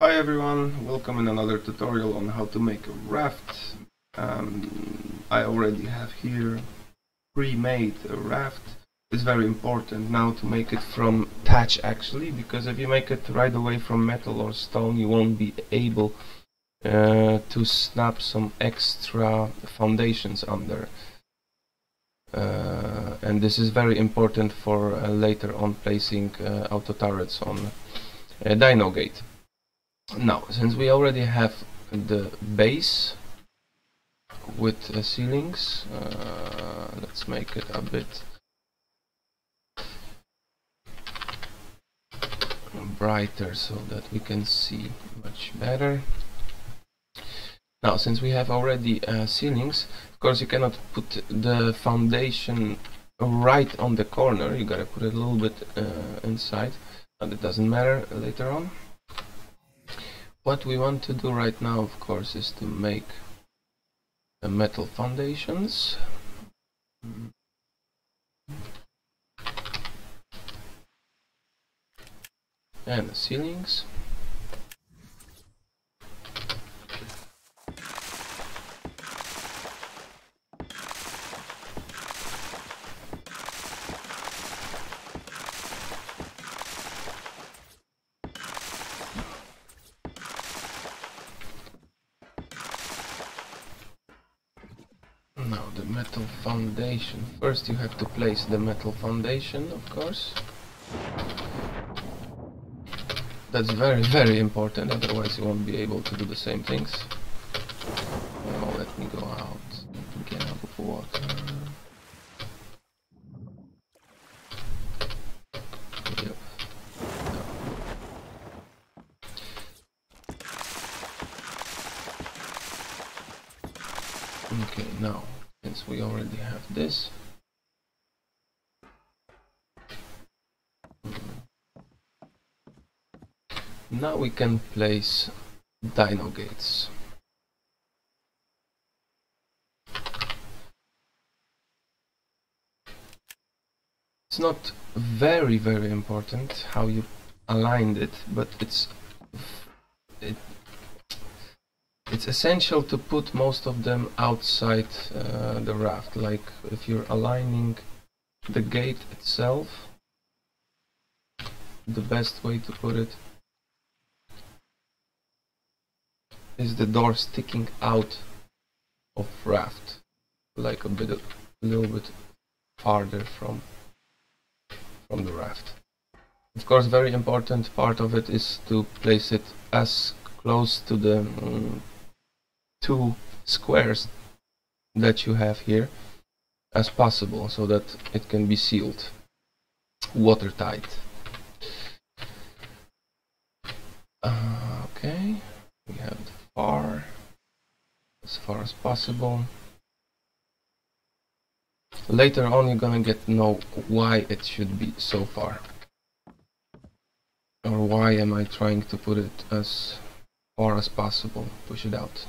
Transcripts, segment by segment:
Hi everyone, welcome in another tutorial on how to make a raft. I already have here pre-made a raft. It's very important now to make it from thatch actually, because if you make it right away from metal or stone you won't be able to snap some extra foundations under. And this is very important for later on placing auto turrets on Dino Gate. Now, since we already have the base with ceilings, let's make it a bit brighter so that we can see much better. Now, since we have already ceilings, of course you cannot put the foundation right on the corner, you gotta put it a little bit inside, but it doesn't matter later on. What we want to do right now, of course, is to make metal foundations. And ceilings. Now the metal foundation. First you have to place the metal foundation, of course. That's very important, otherwise you won't be able to do the same things. Now let me go out and get out of water. Yep. Okay, now, since we already have this, now we can place dino gates. It's not very important how you aligned it, but it's essential to put most of them outside the raft. Like if you're aligning the gate itself, the best way to put it is the door sticking out of raft, like a little bit farther from the raft. Of course, very important part of it is to place it as close to the two squares that you have here as possible, so that it can be sealed, watertight. Okay, we have the far as possible. Later on you're gonna get to know why it should be so far, or why am I trying to put it as far as possible, push it out.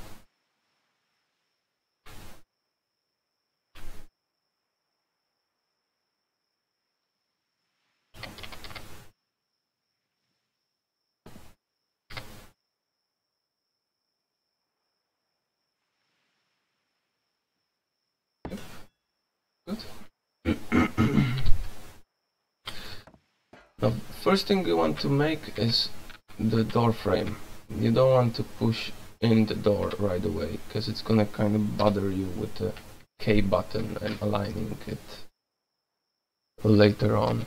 Good. Now, first thing you want to make is the door frame. You don't want to push in the door right away, because it's gonna kind of bother you with the K button and aligning it later on.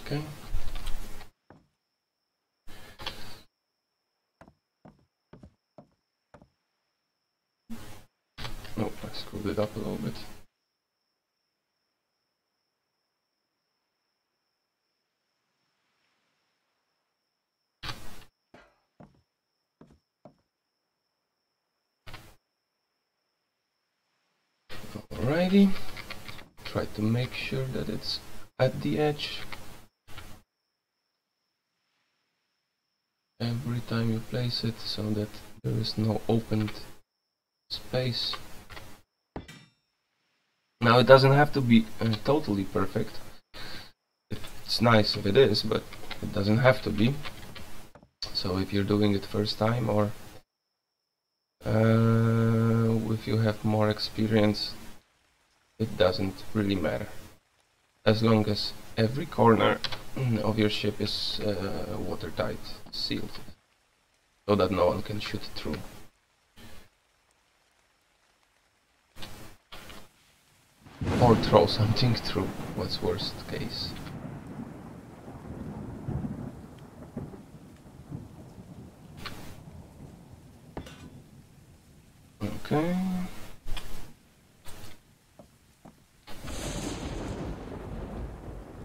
Okay. Oh, I screwed it up a little bit. Alrighty. Try to make sure that it's at the edge. Every time you place it so that there is no opened space. Now it doesn't have to be totally perfect. It's nice if it is, but it doesn't have to be. So if you're doing it first time, or if you have more experience, it doesn't really matter. As long as every corner of your ship is watertight, sealed, so that no one can shoot through. Or throw something through, what's worst case. Okay.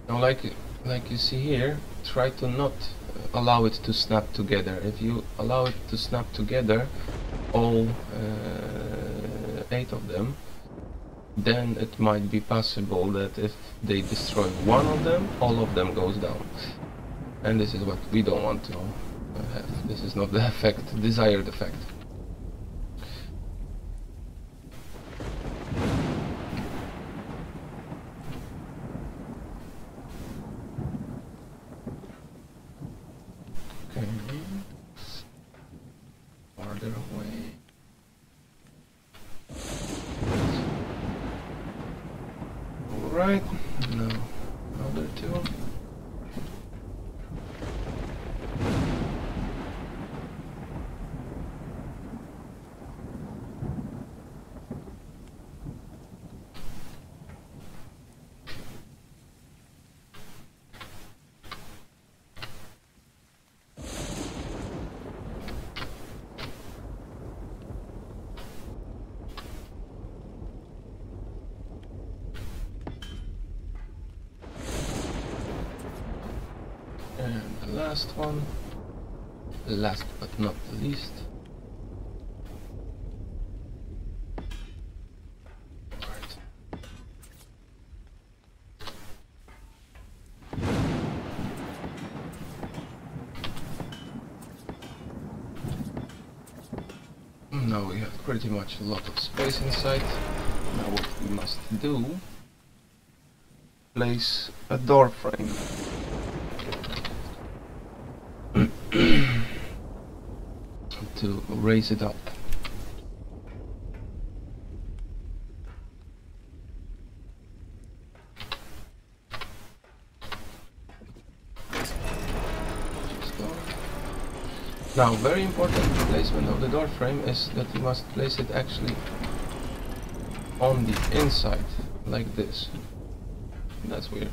Now like you see here, try to not allow it to snap together. If you allow it to snap together, all 8 of them, then it might be possible that if they destroy one of them, all of them goes down. And this is what we don't want to have. This is not the effect, desired effect. Okay. Farther away. Alright, now other 2. And the last one, last but not the least. Right. Now we have pretty much a lot of space inside. Now what we must do, place a door frame. To raise it up. Now, very important placement of the door frame is that you must place it actually on the inside, like this. That's weird.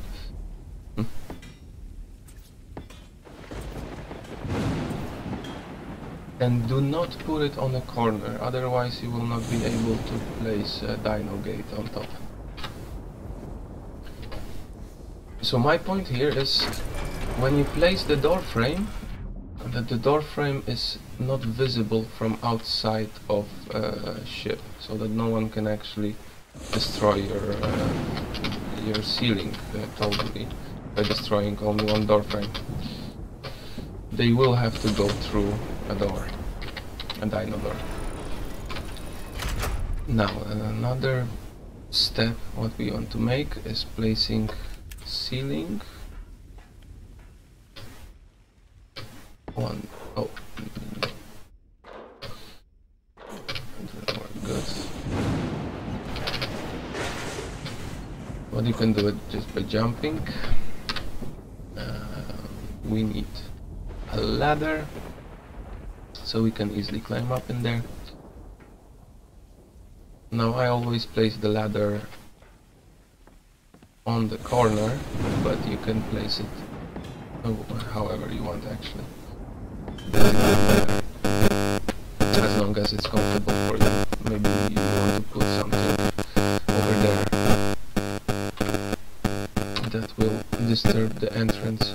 And do not put it on a corner, otherwise you will not be able to place a dino gate on top. So my point here is, when you place the door frame, that the door frame is not visible from outside of ship, so that no one can actually destroy your ceiling totally by destroying only one door frame. They will have to go through a door, a dino door. Now another step what we want to make is placing ceiling on. Oh, good. What you can do it just by jumping. We need a ladder so we can easily climb up in there. Now I always place the ladder on the corner, but you can place it however you want actually. As long as it's comfortable for you. Maybe you want to put something over there that will disturb the entrance.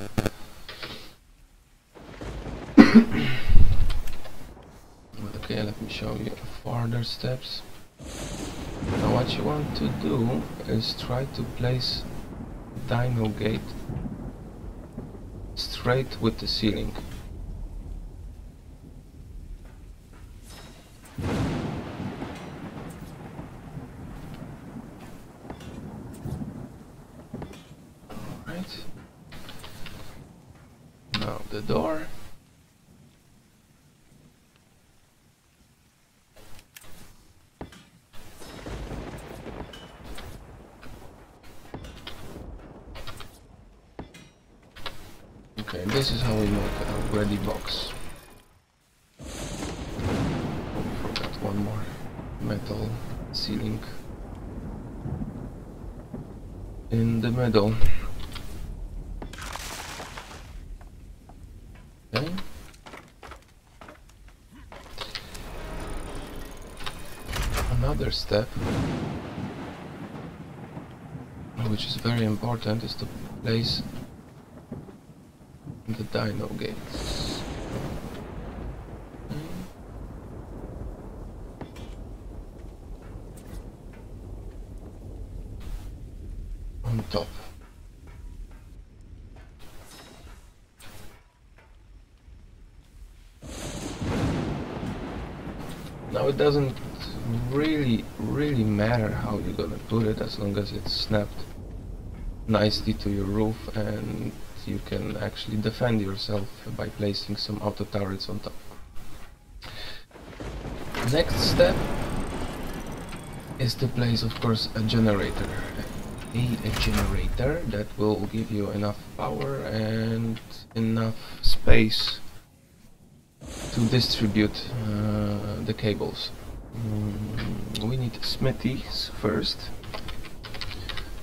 Okay, let me show you further steps. Now what you want to do is try to place dino gate straight with the ceiling. Alright. Now the door. Okay, this is how we make a ready box. Oh, we forgot one more metal ceiling in the middle. Okay. Another step, which is very important, is to place the dino gates. On top. Now it doesn't really matter how you're gonna put it, as long as it's snapped nicely to your roof and you can actually defend yourself by placing some auto turrets on top. Next step is to place, of course, a generator. A generator that will give you enough power and enough space to distribute the cables. We need smithies first.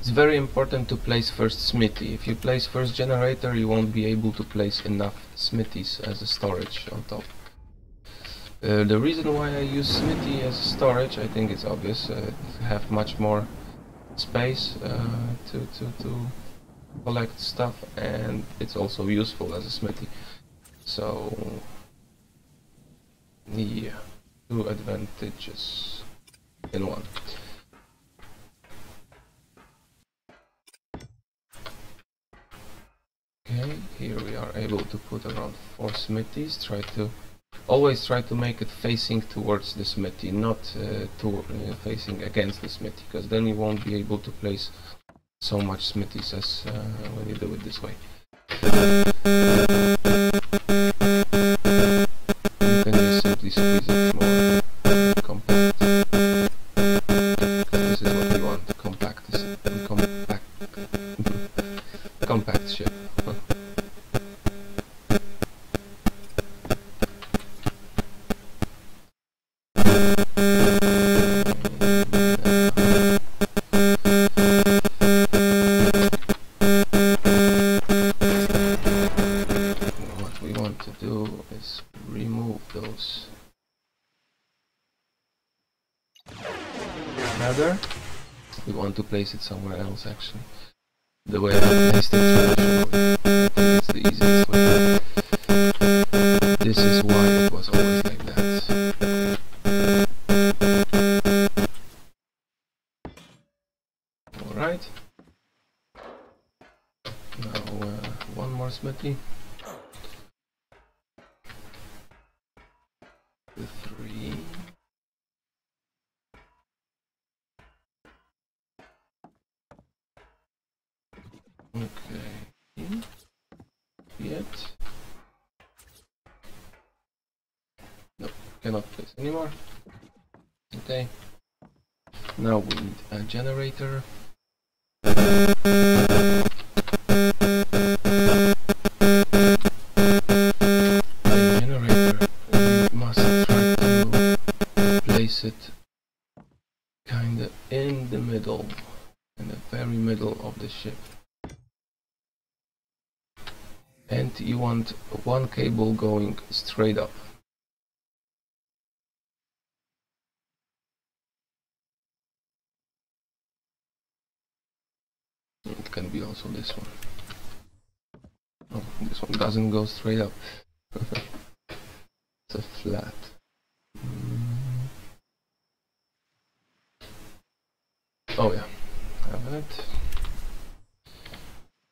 It's very important to place first smithy. If you place first generator, you won't be able to place enough smithies as a storage on top. The reason why I use smithy as storage, I think it's obvious. Have much more space to collect stuff, and it's also useful as a smithy. So yeah, two advantages in one. Okay, here we are able to put around 4 smithies. Always try to make it facing towards the smithy, not facing against the smithy, because then you won't be able to place so much smithies as when you do it this way. You can just simply squeeze it more compact. This is what we want, compact ship. What we want to do is remove those. Rather, we want to place it somewhere else actually. The way I placed it traditionally, I think it's the easiest way. This is why it was always like that. Alright. Now one more smithy. 3. Okay. Yet. Nope, cannot place anymore. Okay. Now we need a generator. It kinda in the middle, in the very middle of the ship. and you want one cable going straight up. It can be also this one. Oh, this one doesn't go straight up. It's a flat. Oh yeah, have it.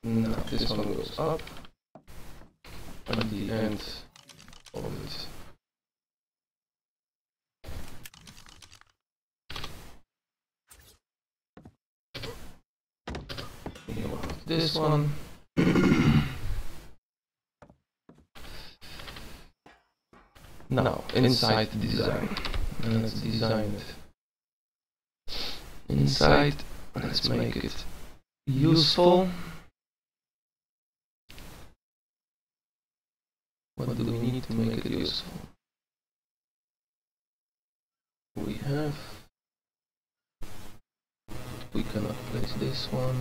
Now this one goes up. At the end of this. This one. Now inside the design. Let's design it. Inside, let's make it useful. What do we need to make it useful? We cannot place this one.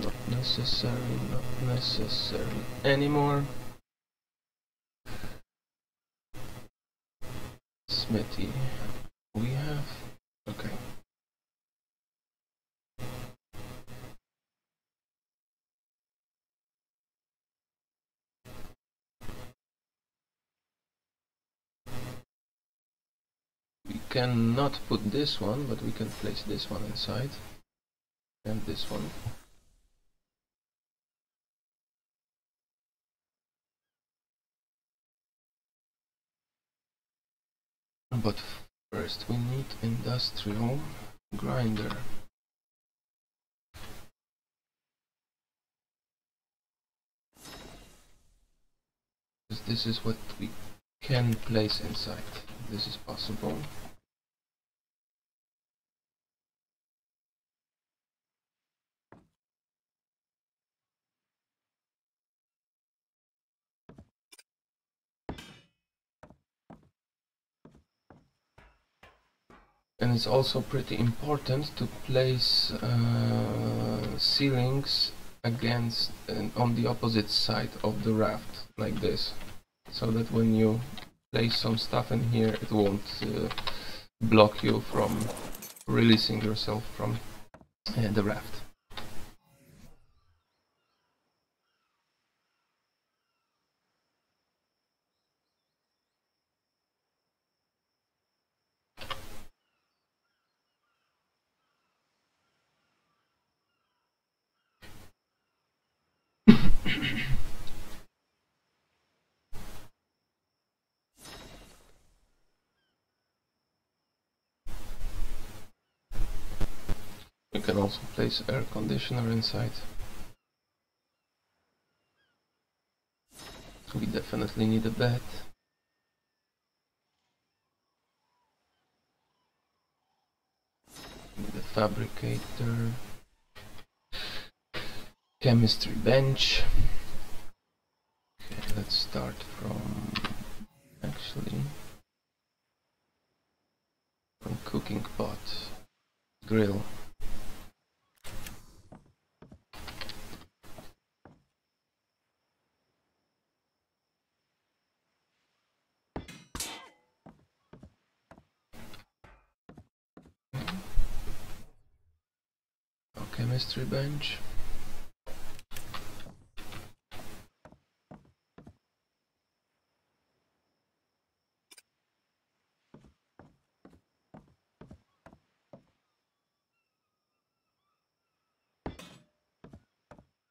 Not necessary anymore. Smithy, we have, okay. We cannot put this one, but we can place this one inside, and this one. But first we need industrial grinder. This is what we can place inside. This is possible. And it's also pretty important to place ceilings against and on the opposite side of the raft, like this, so that when you place some stuff in here, it won't block you from releasing yourself from the raft. You can also place air conditioner inside. We definitely need a bed. Need a fabricator. Chemistry bench. Okay, let's start from cooking pot, grill. Chemistry bench.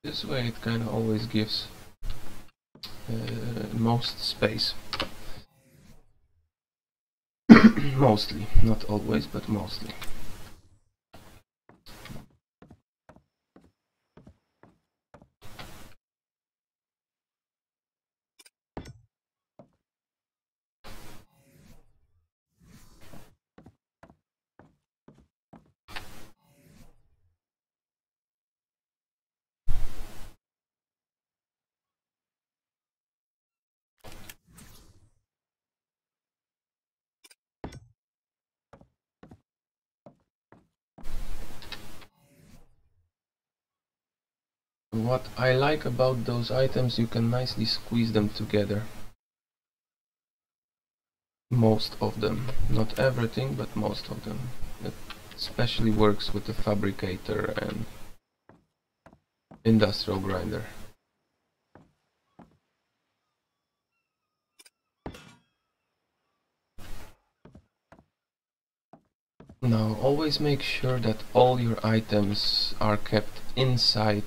This way it kind of always gives most space. Mostly, not always, but mostly. what I like about those items, you can nicely squeeze them together. Most of them, not everything, but most of them. It especially works with the fabricator and industrial grinder. Now always make sure that all your items are kept inside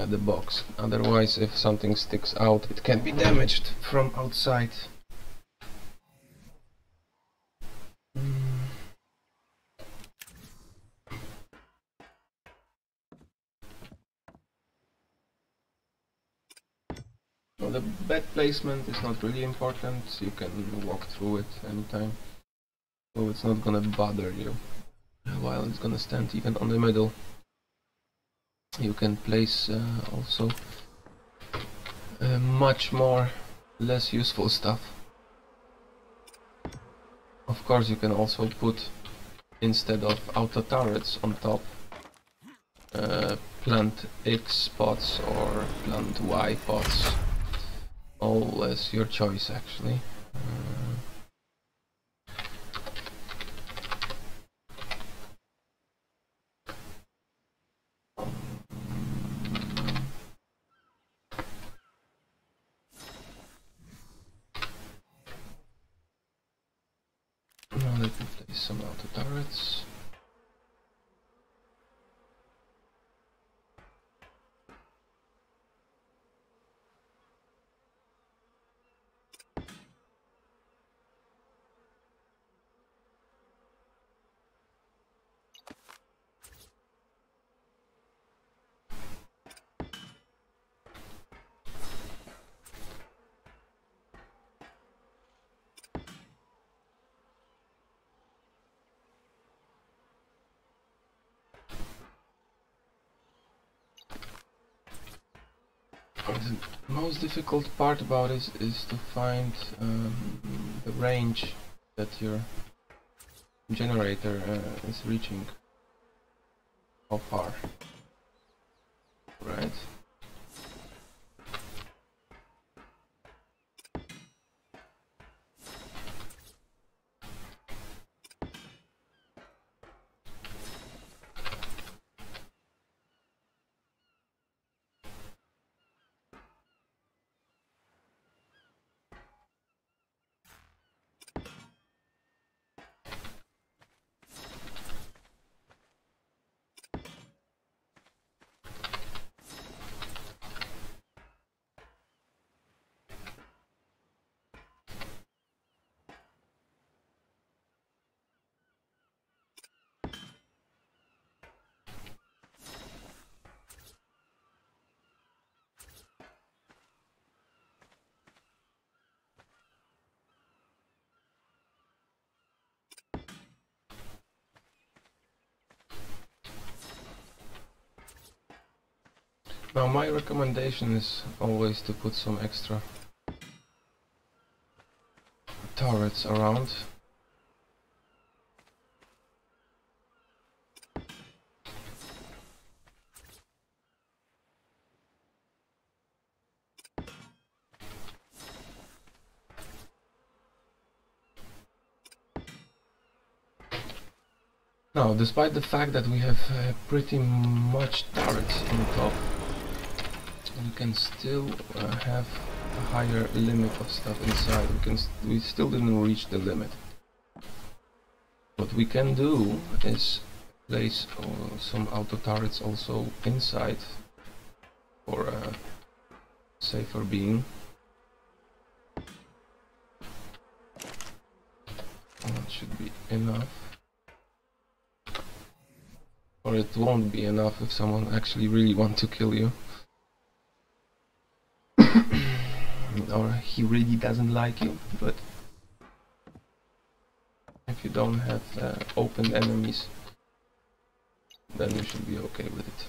the box, otherwise if something sticks out it can be damaged from outside. Well, the bed placement is not really important, you can walk through it anytime, so it's not gonna bother you while it's gonna stand even on the middle. You can place also much more less useful stuff. Of course you can also put, instead of auto turrets on top, plant X pots or plant Y pots. All is your choice actually. Now let me place some auto turrets. The most difficult part about it is to find the range that your generator is reaching. How far? Right. Now my recommendation is always to put some extra turrets around. Now, despite the fact that we have pretty much turrets on top, we can still have a higher limit of stuff inside. We still didn't reach the limit. What we can do is place some auto turrets also inside for a safer being. That should be enough. Or it won't be enough if someone actually really wants to kill you. Or he really doesn't like you, but if you don't have open enemies, then you should be okay with it.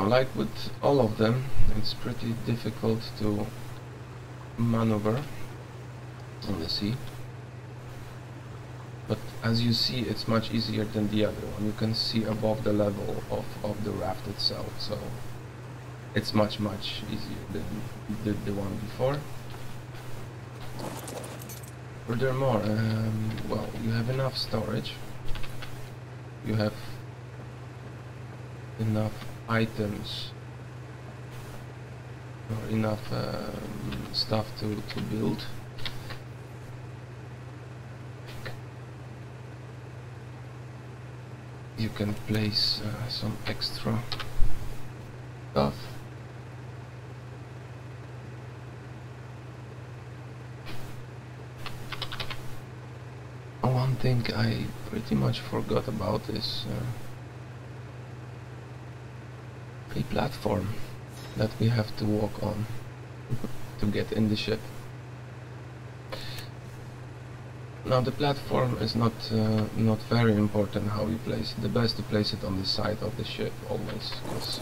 Now, like with all of them, it's pretty difficult to maneuver on the sea. But as you see, it's much easier than the other one. You can see above the level of the raft itself, so it's much easier than the one before. Furthermore, well, you have enough storage. You have enough items or enough stuff to build. You can place some extra stuff. One thing I pretty much forgot about is a platform that we have to walk on to get in the ship. Now the platform is not very important how you place it. The best to place it on the side of the ship always, because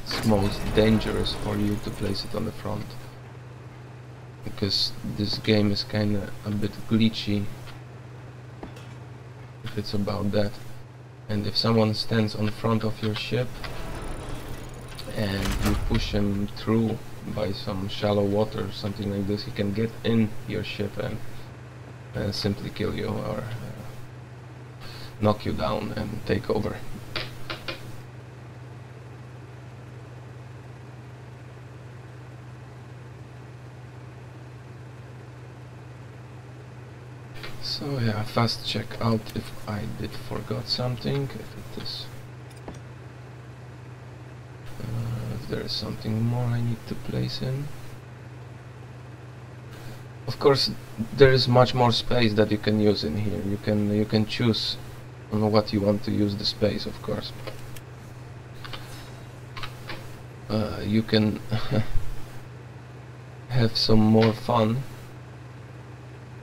it's most dangerous for you to place it on the front, because this game is kinda a bit glitchy if it's about that. And if someone stands on front of your ship and you push him through by some shallow water, something like this, he can get in your ship and simply kill you or knock you down and take over. So yeah, fast check out if I did forgot something, if it is if there is something more I need to place in. Of course, there is much more space that you can use in here. You can choose on what you want to use the space, of course. You can have some more fun,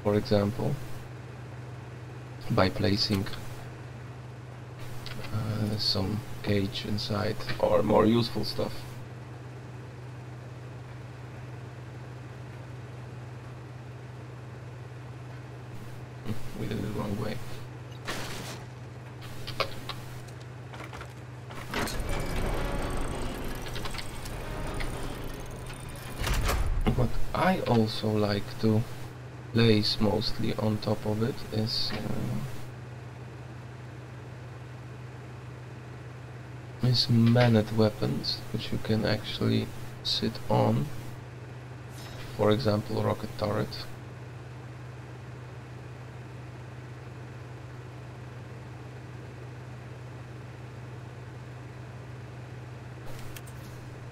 for example, by placing some cage inside, or more useful stuff. We did it the wrong way. What I also like to place mostly on top of it is manned weapons, which you can actually sit on. For example, rocket turret.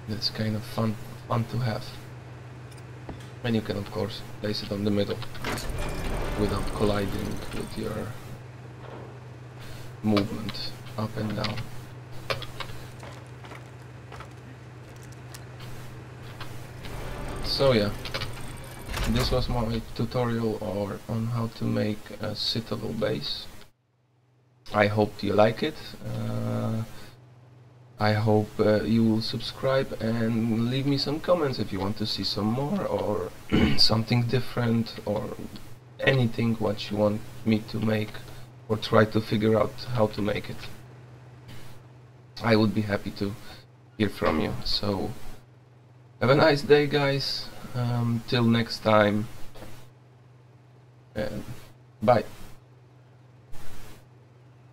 That's kind of fun to have. And you can of course place it on the middle without colliding with your movement up and down. So yeah, this was my tutorial on how to make a Citadel base. I hope you like it. I hope you will subscribe and leave me some comments if you want to see some more, or something different, or anything what you want me to make, or try to figure out how to make it. I would be happy to hear from you. So have a nice day, guys. Till next time, and bye.